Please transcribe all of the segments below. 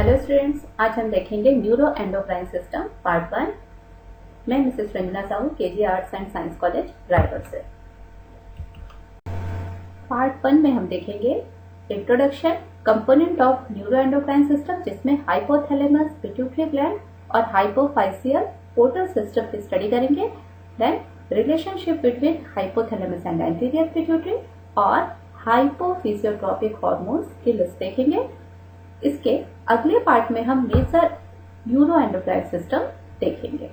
Hello students, आज हम देखेंगे न्यूरो एंडोक्राइन सिस्टम पार्ट 1। मैं Mrs Ranjana Sahu, KG arts and science college Raipur से। पार्ट 1 में हम देखेंगे introduction, component of neuro endocrine system, जिसमें हाइपोथैलेमस, पिट्यूटरी ग्लैंड और हाइपोफाइसियल पोर्टल सिस्टम की स्टडी करेंगे। Then relationship between hypothalamus and anterior pituitary और हाइपोफिजियोट्रोपिक हार्मोन्स की लिस्ट देखेंगे। इसके अगले पार्ट में हम मेजर न्यूरो एंडोक्राइन सिस्टम देखेंगे।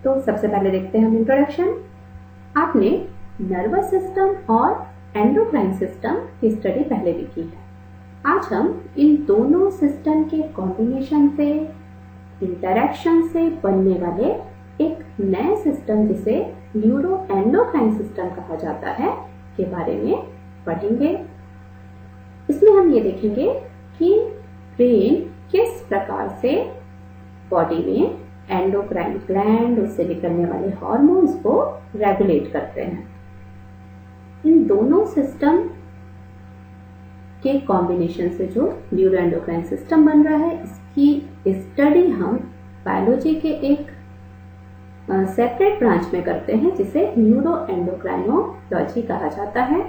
तो सबसे पहले देखते हैं हम इंट्रोडक्शन। आपने नर्वस सिस्टम और एंडोक्राइन सिस्टम की स्टडी पहले भी की है। आज हम इन दोनों सिस्टम के कॉम्बिनेशन से, इंटरैक्शन से बनने वाले एक नए सिस्टम, जिसे न्यूरो एंडोक्राइन सिस्टम कहा जाता है, के बारे में पढ़ेंगे। इसमें हम ये देखेंगे कि ब्रेन किस प्रकार से बॉडी में एंडोक्राइन ग्लैंड, उससे निकलने वाले हार्मोन्स को रेगुलेट करते हैं। इन दोनों सिस्टम के कॉम्बिनेशन से जो न्यूरो एंडोक्राइन सिस्टम बन रहा है, इसकी स्टडी हम बायोलॉजी के एक सेपरेट ब्रांच में करते हैं, जिसे न्यूरो एंडोक्राइनोलॉजी कहा जाता है।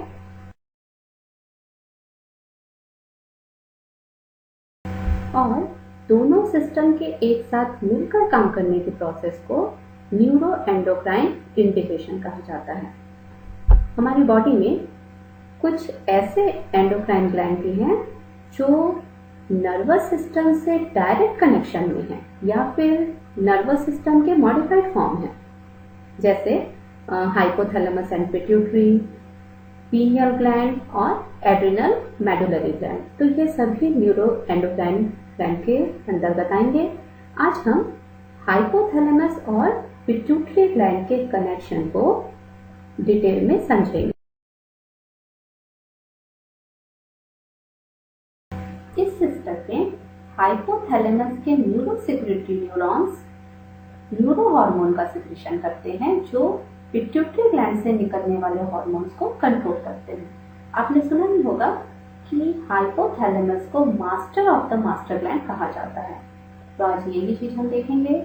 और दोनों सिस्टम के एक साथ मिलकर काम करने की प्रोसेस को न्यूरो एंडोक्राइन इंटीग्रेशन कहा जाता है। हमारी बॉडी में कुछ ऐसे एंडोक्राइन ग्लैंड भी हैं जो नर्वस सिस्टम से डायरेक्ट कनेक्शन में है, या फिर नर्वस सिस्टम के मॉडिफाइड फॉर्म है, जैसे hypothalamus and pituitary, pineal gland और एड्रिनल मेडुलरी ग्लैंड। तो ये सभी न्यूरो एंडोक्राइन ग्लैंड के अंतर्गत आएंगे। आज हम हाइपोथैलेमस और पिट्यूटरी ग्लैंड के कनेक्शन को डिटेल में समझेंगे। इस सिस्टम में हाइपोथैलेमस के न्यूरोसेक्रेटरी न्यूरॉन्स न्यूरो हार्मोन का सिक्रीशन करते हैं, जो पिट्यूटरी ग्लैंड से निकलने वाले हार्मोन्स को कंट्रोल करते हैं। आपने सुना ही होगा कि हाइपोथैलेमस को master of the master gland कहा जाता है। तो आज यही चीज हम देखेंगे।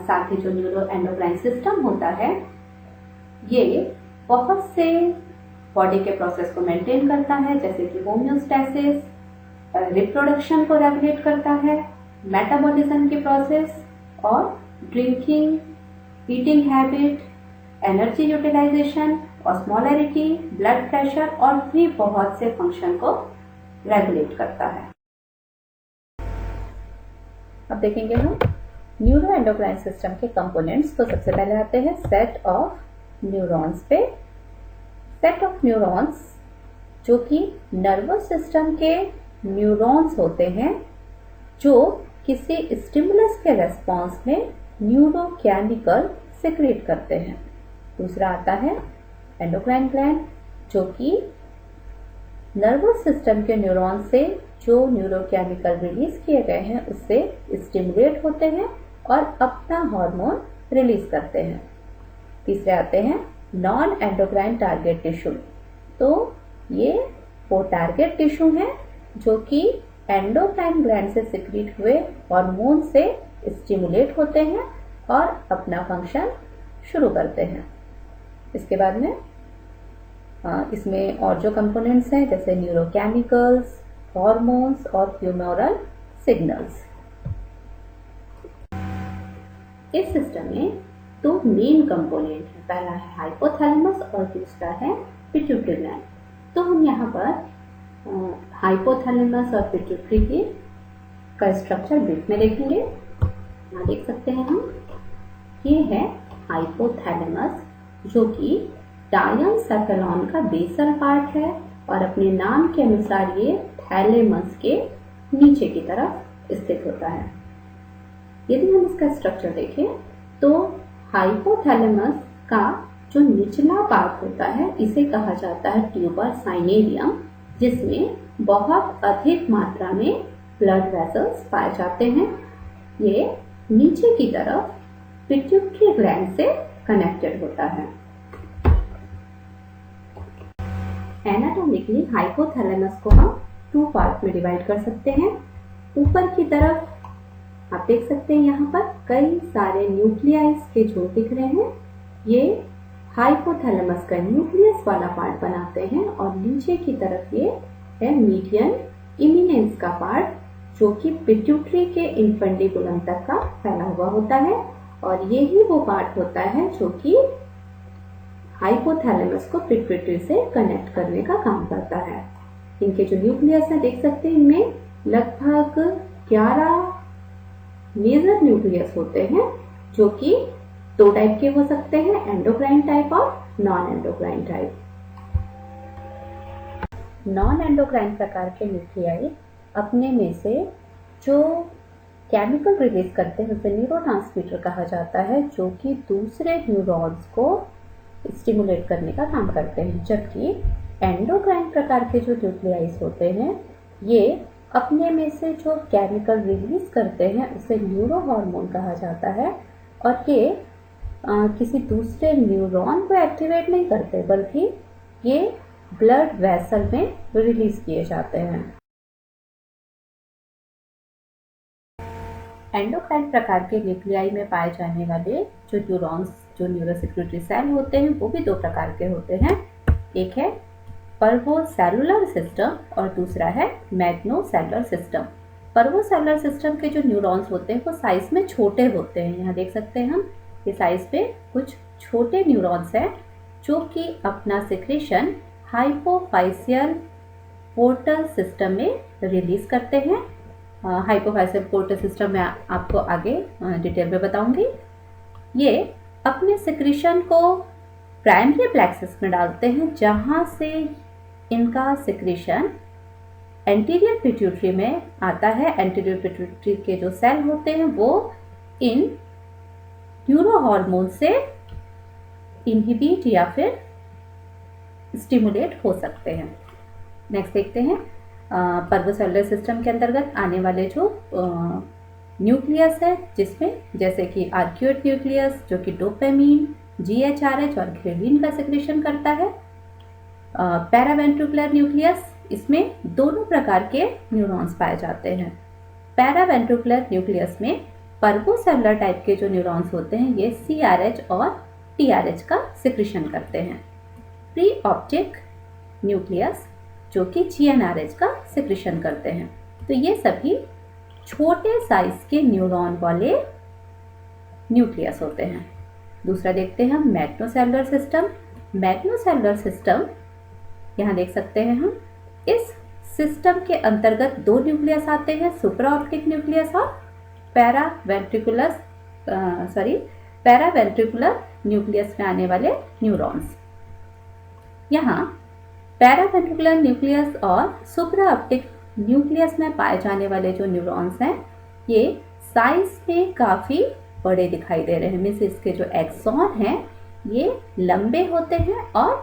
साथ ही जो न्यूरो एंडोक्राइन सिस्टम होता है, ये बहुत से बॉडी के प्रोसेस को मेंटेन करता है, जैसे कि होम्योस्टैसिस, रिप्रोडक्शन को रेगुलेट करता है, मेटाबॉलिज्म की प्रोसेस और drinking, eating habit, energy utilisation, osmolarity, blood pressure और भी बहुत से फंक्शन को रेगुलेट करता है। अब देखेंगे हम न्यूरो एंडोक्राइन सिस्टम के कंपोनेंट्स। तो सबसे पहले आते हैं सेट ऑफ न्यूरॉन्स पे। सेट ऑफ न्यूरॉन्स जो कि नर्वस सिस्टम के न्यूरॉन्स होते हैं, जो किसी स्टिमुलस के रेस्पॉन्स में न्यूरोकेमिकल सिक्रेट करते हैं। दूसरा आता है एंडोक्राइन ग्लैंड, जो कि नर्वस सिस्टम के न्यूरॉन से जो न्यूरोकेमिकल रिलीज किए गए हैं, उससे स्टिमुलेट होते हैं और अपना हार्मोन रिलीज करते हैं। तीसरे आते हैं नॉन एंडोक्राइन टारगेट टिश्यू। तो ये वो टारगेट टिश्यू है जो कि एंडोक्राइन ग्लैंड से सिक्रीट हुए हार्मोन से स्टिमुलेट होते हैं और अपना फंक्शन शुरू करते हैं। इसके बाद में इसमें और जो कंपोनेंट्स हैं, जैसे न्यूरोकेमिकल्स, हार्मोन्स और ह्यूमोरल सिग्नल्स। इस सिस्टम में दो मेन कंपोनेंट है, पहला है हाइपोथैलेमस और दूसरा है पिट्यूटरी ग्लैंड। तो हम यहाँ पर हाइपोथैलेमस और पिट्यूटरी का स्ट्रक्चर ब्रीफ में देखेंगे। यहाँ देख सकते हैं हम, ये है हाइपोथैलेमस, जो कि डायनसेफेलॉन का बेसल पार्ट है और अपने नाम के अनुसार ये थैलेमस के नीचे की तरफ स्थित होता है। यदि हम इसका स्ट्रक्चर देखें तो हाइपोथैलेमस का जो निचला पार्ट होता है, इसे कहा जाता है ट्यूबर साइनेरियम, जिसमें बहुत अधिक मात्रा में ब्लड वेसल्स पाए जाते हैं। ये नीचे की तरफ पिट्यूटरी ग्लैंड से कनेक्टेड होता है। एनाटॉमिकली हाइपोथैलेमस को हम 2 पार्ट में डिवाइड कर सकते हैं। ऊपर की तरफ आप देख सकते हैं यहाँ पर कई सारे न्यूक्लियाइज के जो दिख रहे हैं, ये हाइपोथैलेमस का न्यूक्लियस वाला पार्ट बनाते हैं, और नीचे की तरफ ये है मीडियन इमिनेंस का पार्ट, जो कि पिट्यूटरी के इन्फंडिबुलम तक का फैला हुआ होता है, और ये ही वो पार्ट होता है जो कि हाइपोथैलेमस को पिट्यूटरी से कनेक्ट करने का काम करता है। इनके जो न्यूक्लियस है देख सकते हैं, इनमें लगभग 11 मेजर न्यूक्लियस होते हैं, जो कि 2 टाइप के हो सकते हैं, एंडोक्राइन टाइप और non endocrine type. Non endocrine प्रकार के न्यूक्लियाई अपने में से जो केमिकल रिलीज करते हैं उसे न्यूरोट्रांसमीटर कहा जाता है, जो कि दूसरे न्यूरॉन्स को स्टिमुलेट करने का काम करते हैं। जबकि एंडोक्राइन प्रकार के जो न्यूक्लियाइज होते हैं, ये अपने में से जो केमिकल रिलीज करते हैं उसे न्यूरो हार्मोन कहा जाता है, और ये किसी दूसरे न्यूरॉन को एक्टिवेट नहीं करते, बल्कि ये ब्लड वेसल में रिलीज किए जाते हैं। एंडोक्राइन प्रकार के न्यूक्लियाई में पाए जाने वाले जो न्यूरॉन्स, जो न्यूरोसेक्रेटरी सेल होते हैं, वो भी 2 प्रकार के होते हैं। एक है पर्वोसेलुलर सिस्टम और दूसरा है मैग्नोसेलुलर सिस्टम। पर्वोसेलुलर सिस्टम के जो न्यूरॉन्स होते हैं वो साइज में छोटे होते हैं। यहाँ देख सकते हैं हम, ये साइज पे कुछ छोटे न्यूरॉन्स हैं, जो कि अपना सिक्रेशन हाइपोफाइसियल पोर्टल सिस्टम में रिलीज करते हैं। हाइपोफाइसियल पोर्टल सिस्टम में आपको आगे डिटेल में बताऊंगी। ये अपने सिक्रेशन को प्राइमरी प्लेक्सस में डालते हैं, जहां से इनका सिक्रेशन एंटीरियर पिट्यूटरी में आता है। एंटीरियर पिट्यूटरी के जो सेल होते हैं वो इन न्यूरो हार्मोन से इनहिबिट या फिर स्टिमुलेट हो सकते हैं। नेक्स्ट देखते हैं, पर्वोसेलुलर सिस्टम के अंतर्गत आने वाले जो न्यूक्लियस है, जिसमें जैसे कि आर्क्यूएट न्यूक्लियस जो कि डोपामिन, GHRH और ग्रेलिन का सिक्रेशन करता है। पैरावेंट्रिकुलर न्यूक्लियस, इसमें दोनों प्रकार के न्यूरॉन्स पाए जाते हैं। पैरावेंट्रिकुलर न्यूक्लियस में पर्वोसेलुलर टाइप के जो न्यूरॉन्स होते हैं, ये CRH और TRH का सिक्रेशन करते हैं। प्री ऑप्टिक न्यूक्लियस जो कि GnRH का सिक्रेशन करते हैं। तो ये सभी छोटे साइज के न्यूरॉन वाले न्यूक्लियस होते हैं। दूसरा देखते हैं हम मैग्नोसेलुलर सिस्टम। मैग्नोसेलुलर सिस्टम यहाँ देख सकते हैं हम, इस सिस्टम के अंतर्गत 2 न्यूक्लियस आते हैं, सुपर ऑप्टिक न्यूक्लियस और पैरावेंट्रिकुलर न्यूक्लियस में आने वाले न्यूरॉन्स। यहाँ पैरावेंट्रिकुलर न्यूक्लियस और सुप्रा ऑप्टिक न्यूक्लियस में पाए जाने वाले जो न्यूरॉन्स हैं, ये साइज में काफ़ी बड़े दिखाई दे रहे हैं। मीन्स इसके जो एक्सॉन हैं ये लंबे होते हैं और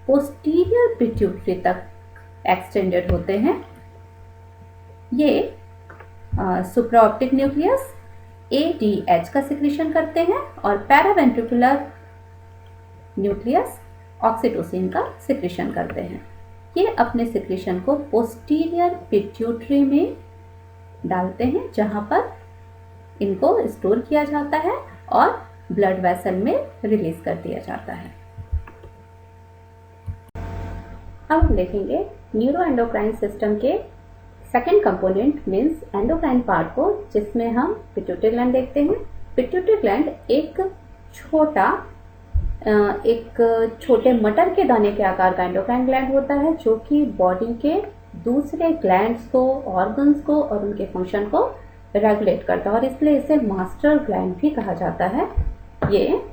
पोस्टीरियर पिट्यूटरी तक एक्सटेंडेड होते हैं। ये सुप्रा ऑप्टिक न्यूक्लियस ADH का सिक्रेशन करते हैं और पैरावेंट्रिकुलर न्यूक्लियस ऑक्सीटोसिन का सिक्रेशन करते हैं। ये अपने सिक्रेशन को पोस्टीरियर पिट्यूटरी में डालते हैं, जहां पर इनको स्टोर किया जाता है और ब्लड वेसल में रिलीज कर दिया जाता है। अब हम देखेंगे न्यूरो एंडोक्राइन सिस्टम के second component means endocrine part को, जिसमें हम पिट्यूटरी ग्लैंड देखते हैं। पिट्यूटरी ग्लैंड एक छोटे मटर के दाने के आकार का एंडोक्राइन ग्लैंड होता है, जो कि बॉडी के दूसरे ग्लैंड्स को, ऑर्गन्स को और उनके फंक्शन को रेगुलेट करता है, और इसलिए इसे मास्टर ग्लैंड भी कहा जाता है। ये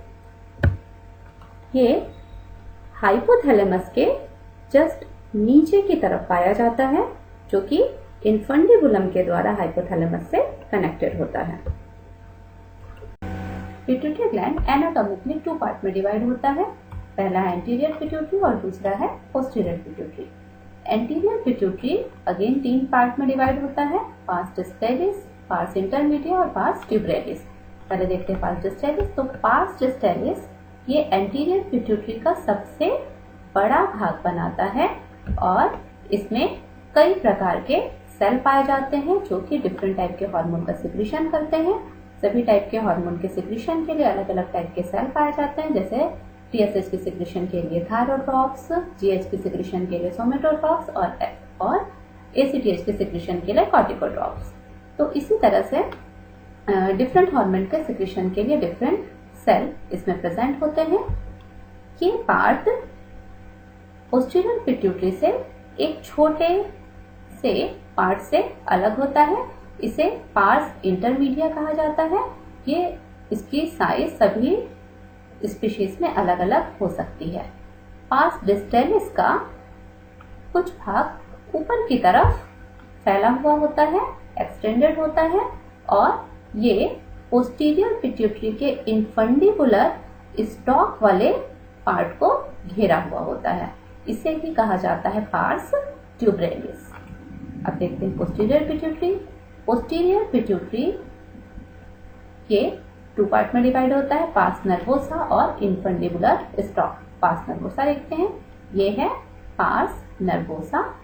हाइपोथैलेमस के जस्ट नीचे की तरफ पाया जाता है, जो कि इन्फंडिबुलम के द्वारा हाइपोथैलेमस से कनेक्टेड होता है। पिट्यूटरी ग्लैंड एनाटॉमिकली 2 पार्ट में डिवाइड होता है। पहला है एंटीरियर पिट्यूटरी और दूसरा है posterior pituitary. Anterior pituitary again 3 part में डिवाइड होता है, पार्स डिस्टैलिस, पार्स इंटरमीडिया और पार्स ट्यूबरेलिस। पहले देखते हैं पार्स डिस्टैलिस। तो पार्स डिस्टैलिस ये एंटीरियर पिट्यूटरी का सबसे बड़ा भाग बनाता है, और इसमें कई प्रकार के सेल पाए जाते हैं जो कि डिफरेंट टाइप के हार्मोन का सिक्रीशन करते हैं। सभी टाइप के हार्मोन के सिक्रीशन के लिए अलग अलग टाइप के सेल पाए जाते हैं, जैसे टीएसएच की सिक्रीशन के लिए थायरोट्रॉप्स, जीएच की सिक्रीशन के लिए सोमेटोट्रॉप्स और एसीटीएच के सिक्रीशन के लिए कॉर्टिकोट्रॉप्स। तो इसी तरह से डिफरेंट हार्मोन के सिक्रीशन के लिए डिफरेंट सेल इसमें प्रेजेंट होते हैं। ये पार्ट पोस्टीरियर पिट्यूटरी से एक छोटे से पार्ट से अलग होता है। इसे पार्स इंटरमीडिया कहा जाता है। ये इसकी साइज सभी स्पीशीज में अलग अलग हो सकती है। पार्स डिस्टेलिस का कुछ भाग ऊपर की तरफ फैला हुआ होता है, एक्सटेंडेड होता है, और ये पोस्टीरियर पिट्यूटरी के इनफंडिबुलर स्टॉक वाले पार्ट को घेरा हुआ होता है। इसे ही कहा जाता है पार्स ट्यूबरेलिस। अब देखते हैं पोस्टीरियर पिट्यूटरी। पोस्टीरियर पिट्यूटरी के 2 पार्ट में डिवाइड होता है, पार्स नर्वोसा और इनफंडिबुलर स्टॉक। पार्स नर्वोसा देखते हैं, ये है पार्स नर्वोसा,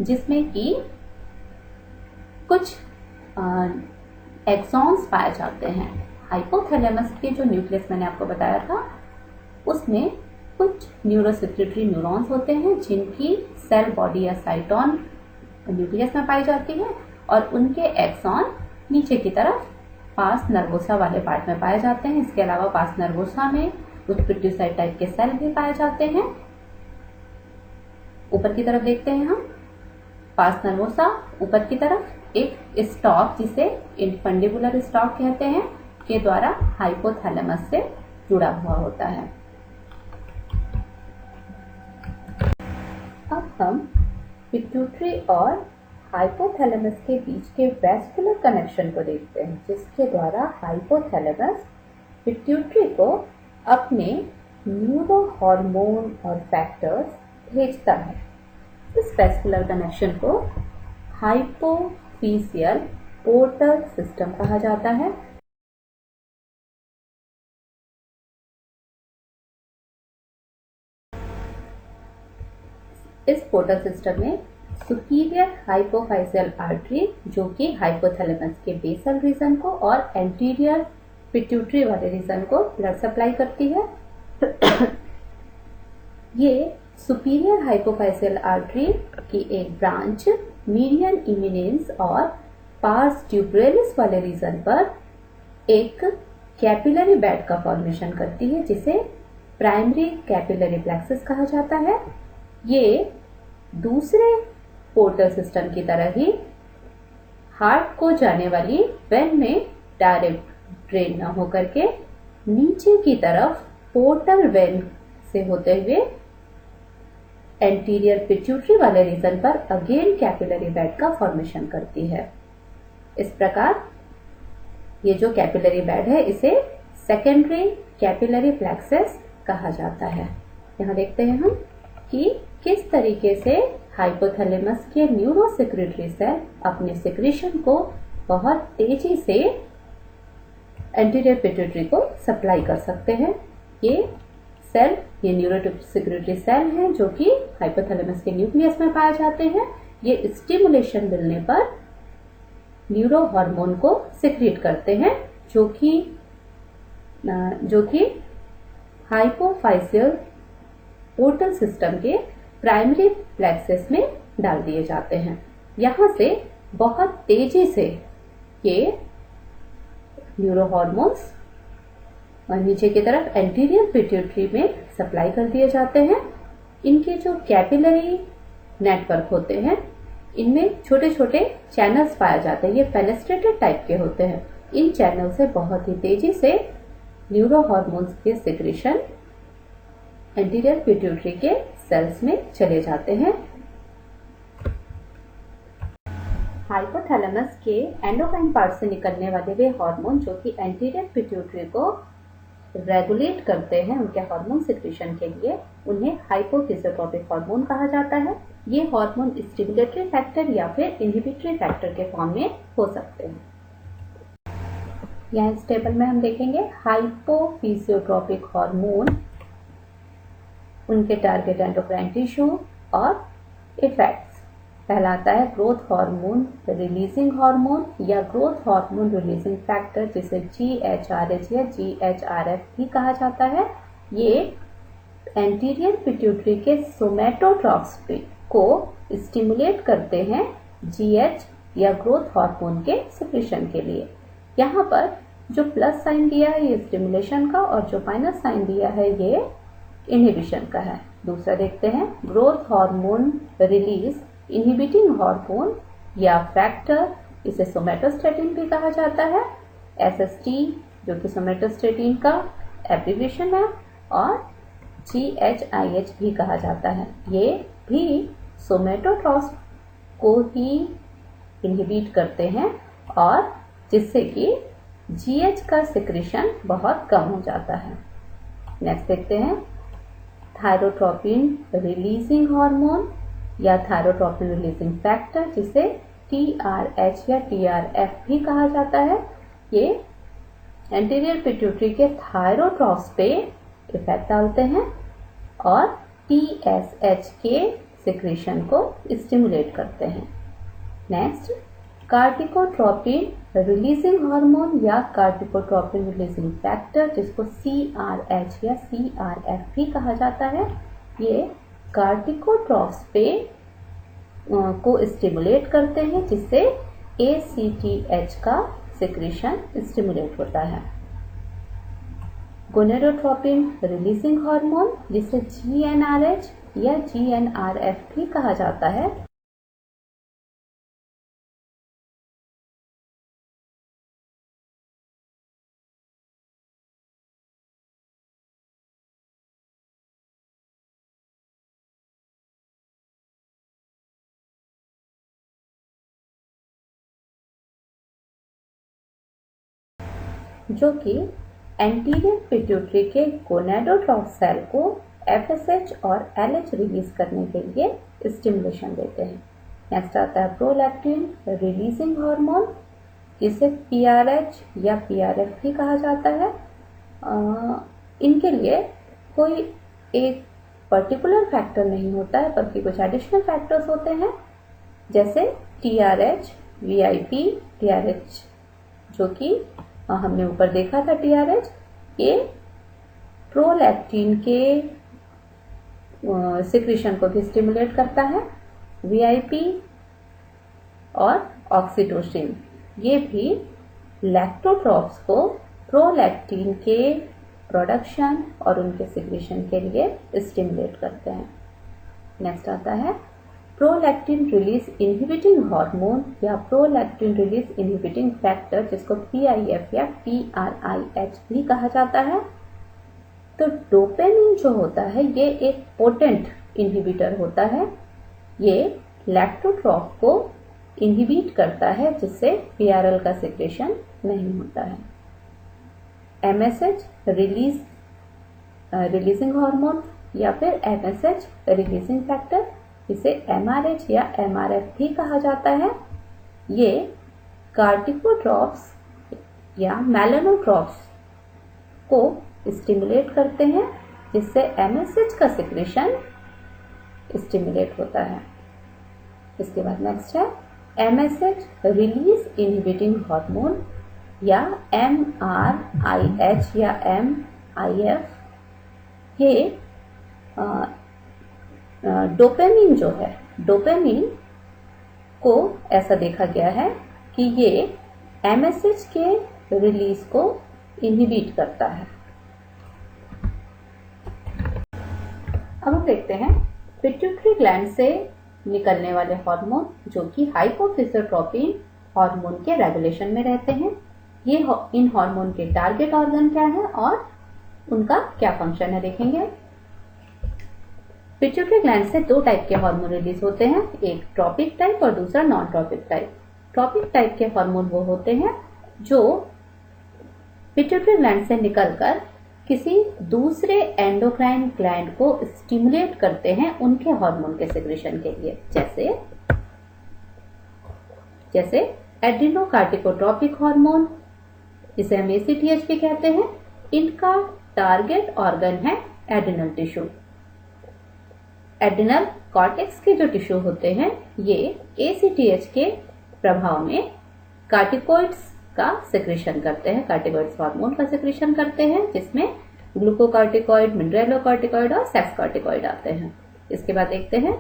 जिसमें कि कुछ एक्सॉन्स पाए जाते हैं। हाइपोथैलेमस के जो न्यूक्लियस मैंने आपको बताया था, उसमें कुछ न्यूरोसेक्रेटरी न्यूरॉन्स होते हैं जिनकी सेल बॉडी या साइटोन न्यूक्लियस में पाई जाती है, और उनके एक्सॉन नीचे की तरफ पार्स नर्वोसा वाले पार्ट में पाए जाते हैं। इसके अलावा पार्स नर्वोसा में कुछ पिट्यूसाइड टाइप के सेल भी पाए जाते हैं। ऊपर की तरफ देखते हैं हम, पार्स नर्वोसा ऊपर की तरफ एक स्टॉक, जिसे इनफंडिबुलर स्टॉक कहते हैं, के द्वारा हाइपोथैलेमस से जुड़ा हुआ होता है। अब हम पिट्यूटरी और हाइपोथैलेमस के बीच के वैस्कुलर कनेक्शन को देखते हैं, जिसके द्वारा हाइपोथैलेमस पिट्यूटरी को अपने न्यूरो हार्मोन और फैक्टर्स भेजता है। इस वैस्कुलर कनेक्शन को हाइपोफिजियल पोर्टल सिस्टम कहा जाता है। इस पोर्टल सिस्टम में सुपीरियर हाइपोफाइजियल आर्टरी, जो कि हाइपोथैलेमस के बेसल रीजन को और एंटीरियर पिट्यूटरी वाले रीजन को ब्लड सप्लाई करती है। ये सुपीरियर हाइपोफाइजियल आर्टरी की एक ब्रांच मीडियन इमिनेंस और पार्स ट्यूबरेलिस वाले रीजन पर एक कैपिलरी बेड का फॉर्मेशन करती है, जिसे प्राइमरी कैपिलरी प्लेक्सस कहा जाता है। ये दूसरे पोर्टल सिस्टम की तरह ही हार्ट को जाने वाली वेन में डायरेक्ट ड्रेन न होकर के नीचे की तरफ पोर्टल वेन से होते हुए एंटीरियर पिट्यूटरी वाले रीजन पर अगेन कैपिलरी बेड का फॉर्मेशन करती है। इस प्रकार ये जो कैपिलरी बेड है, इसे सेकेंडरी कैपिलरी प्लेक्सस कहा जाता है। यहाँ देखते हैं हम कि किस तरीके से हाइपोथैलेमस के न्यूरोसेक्रेटरी सेल अपने सिक्रीशन को बहुत तेजी से एंटीरियर पिट्यूटरी को सप्लाई कर सकते हैं। ये न्यूरोसेक्रेटरी सेल हैं जो कि हाइपोथैलेमस के न्यूक्लियस में पाए जाते हैं। ये स्टिमुलेशन मिलने पर न्यूरो हार्मोन को सिक्रीट करते हैं, जो कि हाइपोफाइजियल पोर्टल सिस्टम के प्राइमरी प्लेक्सस में डाल दिए जाते हैं। यहां से बहुत तेजी से ये न्यूरो हार्मोन्स और नीचे की तरफ एंटीरियर पिट्यूटरी में सप्लाई कर दिए जाते हैं। इनके जो कैपिलरी नेटवर्क होते हैं, इनमें छोटे छोटे चैनल्स पाए जाते हैं। ये फेनेस्ट्रेटेड टाइप के होते हैं। इन चैनल से बहुत ही तेजी से न्यूरो हार्मोन्स के सिक्रीशन एंटीरियर पिट्यूटरी के सेल्स में चले जाते हैं। हाइपोथैलेमस के एंडोक्राइन पार्ट से निकलने वाले वे हार्मोन जो कि एंटीरियर पिट्यूटरी को रेगुलेट करते हैं उनके हार्मोन सिक्रीशन के लिए, उन्हें हाइपोफिजियोट्रोपिक हार्मोन कहा जाता है। ये हार्मोन स्टिमुलेटरी फैक्टर या फिर इनहिबिटरी फैक्टर के फॉर्म में हो सकते हैं। यहाँ इस टेबल में हम देखेंगे हाइपोफिजियोट्रोपिक हार्मोन, उनके टारगेट एंडोक्राइन टिश्यू और इफेक्ट्स। पहला आता है ग्रोथ हार्मोन रिलीजिंग हार्मोन या ग्रोथ हार्मोन रिलीजिंग फैक्टर, जिसे GHRH या GHRF भी कहा जाता है। ये एंटीरियर पिट्यूटरी के सोमैटोट्रॉफ्स को स्टिमुलेट करते हैं GH या ग्रोथ हार्मोन के सिक्रीशन के लिए। यहाँ पर जो प्लस साइन दिया है ये स्टिमुलेशन का और जो माइनस साइन दिया है ये इनहिबिशन का है। दूसरा देखते हैं growth hormone release inhibiting hormone या फैक्टर, इसे सोमैटोस्टैटिन भी कहा जाता है। SST जो कि सोमैटोस्टैटिन का एब्रिविएशन है और GHIH भी कहा जाता है। ये भी सोमैटोट्रॉफ्स को ही इनहिबिट करते हैं और जिससे कि GH का सिक्रीशन बहुत कम हो जाता है। नेक्स्ट देखते हैं थायरोट्रोपिन रिलीजिंग हार्मोन या थायरोट्रोपिन रिलीजिंग फैक्टर, जिसे TRH या TRF भी कहा जाता है। ये एंटीरियर पिट्यूटरी के थायरोट्रॉफ्स पे इफेक्ट डालते हैं और TSH के सिक्रीशन को स्टिमुलेट करते हैं। नेक्स्ट कार्टिकोट्रोपिन रिलीजिंग हार्मोन या कार्टिकोट्रोपिन रिलीजिंग फैक्टर, जिसको CRH या CRF भी कहा जाता है। ये कार्टिकोट्रॉफ्स पे को स्टिमुलेट करते हैं जिससे ACTH का सिक्रीशन स्टिमुलेट होता है। गोनेडोट्रोपिन रिलीजिंग हार्मोन, जिसे GnRH या GnRF भी कहा जाता है। जो कि एंटीरियर पिट्यूटरी के गोनेडोट्रॉफ सेल को FSH और LH रिलीज करने के लिए स्टिमुलेशन देते हैं। नेक्स्ट आता है प्रोलैक्टिन रिलीजिंग हार्मोन, जिसे PRH या PRF भी कहा जाता है। इनके लिए कोई एक पर्टिकुलर फैक्टर नहीं होता है बल्कि कुछ एडिशनल फैक्टर्स होते हैं, जैसे TRH, VIP, TRH जो कि हमने ऊपर देखा था TRH, ये प्रोलैक्टिन के सिक्रीशन को भी स्टिमुलेट करता है। VIP और ऑक्सीटोसिन ये भी लैक्टोट्रॉफ्स को प्रोलैक्टिन के प्रोडक्शन और उनके सिक्रीशन के लिए स्टिमुलेट करते हैं। नेक्स्ट आता है प्रोलैक्टिन रिलीज इनहिबिटिंग हार्मोन या प्रोलैक्टिन रिलीज इनहिबिटिंग फैक्टर, जिसको PIF या PRIH भी कहा जाता है। तो डोपामिन जो होता है ये एक पोटेंट इनहिबिटर होता है। ये लैक्टोट्रॉफ को इनहिबिट करता है जिससे PRL का सिक्रेशन नहीं होता है। MSH रिलीजिंग हार्मोन या फिर MSH रिलीजिंग फैक्टर, इसे MRH या MRF भी कहा जाता है। ये कार्टिकोट्रॉफ्स या मेलानोट्रॉफ्स को स्टिमुलेट करते हैं जिससे MSH का सिक्रेशन स्टिमुलेट होता है। इसके बाद नेक्स्ट है MSH रिलीज इनहिबिटिंग हार्मोन या MRIH या MIF। ये डोपामिन जो है, डोपामिन को ऐसा देखा गया है कि ये MSH के रिलीज को इनहिबिट करता है। अब हम देखते हैं पिट्यूटरी ग्लैंड से निकलने वाले हार्मोन जो कि हाइपोफिजियोट्रोपिन हार्मोन के रेगुलेशन में रहते हैं। ये इन हार्मोन के टारगेट ऑर्गन क्या है और उनका क्या फंक्शन है देखेंगे। पिट्यूटरी ग्लैंड से दो टाइप के हार्मोन रिलीज होते हैं, एक ट्रॉपिक टाइप और दूसरा non tropic type. Tropic type के हार्मोन वो होते हैं जो पिट्यूटरी ग्लैंड से निकलकर किसी दूसरे एंडोक्राइन ग्लैंड को स्टिमुलेट करते हैं उनके हार्मोन के सिक्रेशन के लिए, जैसे एड्रिनोकार्टिकोट्रोपिक हार्मोन, जिसे हम ACTH भी कहते हैं। इनका टारगेट ऑर्गन है एड्रिनल टिश्यू। एड्रिनल कॉर्टेक्स के जो टिश्यू होते हैं ये ACTH के प्रभाव में कार्टिकॉइड्स का सेक्रेशन करते हैं, कार्टिकॉइड्स हार्मोन का सेक्रेशन करते हैं, जिसमें ग्लूकोकार्टिकॉइड, मिनरेलोकार्टिकॉइड और सेक्स कार्टिकॉइड आते हैं। इसके बाद देखते हैं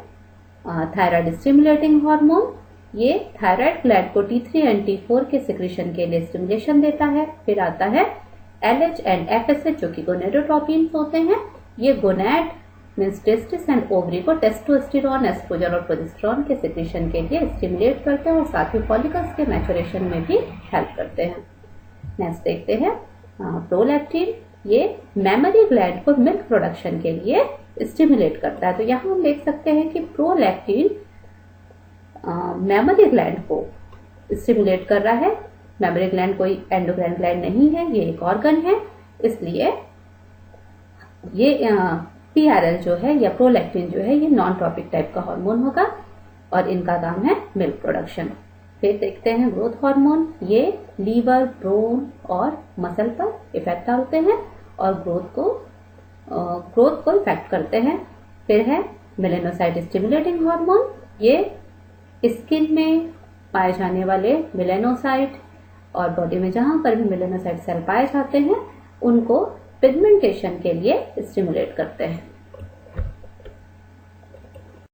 थायराइड स्टिमुलेटिंग हार्मोन। ये थायराइड ग्लैंड को T3 एंड T4 के सेक्रेशन के लिए स्टिमुलेशन देता है। फिर आता है LH एंड FSH जो कि गोनेडोट्रोपिन्स होते हैं। ये gonad means testis and ovary को टेस्टोस्टेरोन, एस्ट्रोजन और प्रोजेस्टेरोन के सेक्रेशन के लिए स्टिमुलेट करते हैं और साथ ही फॉलिकल्स के मैचुरेशन में भी हेल्प करते हैं। नेक्स्ट देखते हैं प्रोलैक्टिन। ये मेमरी ग्लैंड को मिल्क प्रोडक्शन के लिए स्टिमुलेट करता है। तो यहाँ हम देख सकते हैं कि प्रोलैक्टिन मेमरी ग्लैंड को स्टिमुलेट कर रहा है। मेमरी ग्लैंड कोई एंडोक्राइन ग्लैंड नहीं है, ये एक ऑर्गन है, इसलिए ये PRL जो है या प्रोलैक्टिन जो है ये नॉन ट्रॉपिक टाइप का हार्मोन होगा और इनका काम है मिल्क प्रोडक्शन। फिर देखते हैं ग्रोथ हार्मोन। ये लीवर, बोन और मसल पर इफेक्ट डालते हैं और ग्रोथ को इफेक्ट करते हैं। फिर है मेलेनोसाइट स्टिमुलेटिंग हार्मोन। ये स्किन में पाए जाने वाले मेलेनोसाइट और बॉडी में जहां पर भी मेलेनोसाइट सेल पाए जाते हैं उनको पिगमेंटेशन के लिए स्टिमुलेट करते हैं।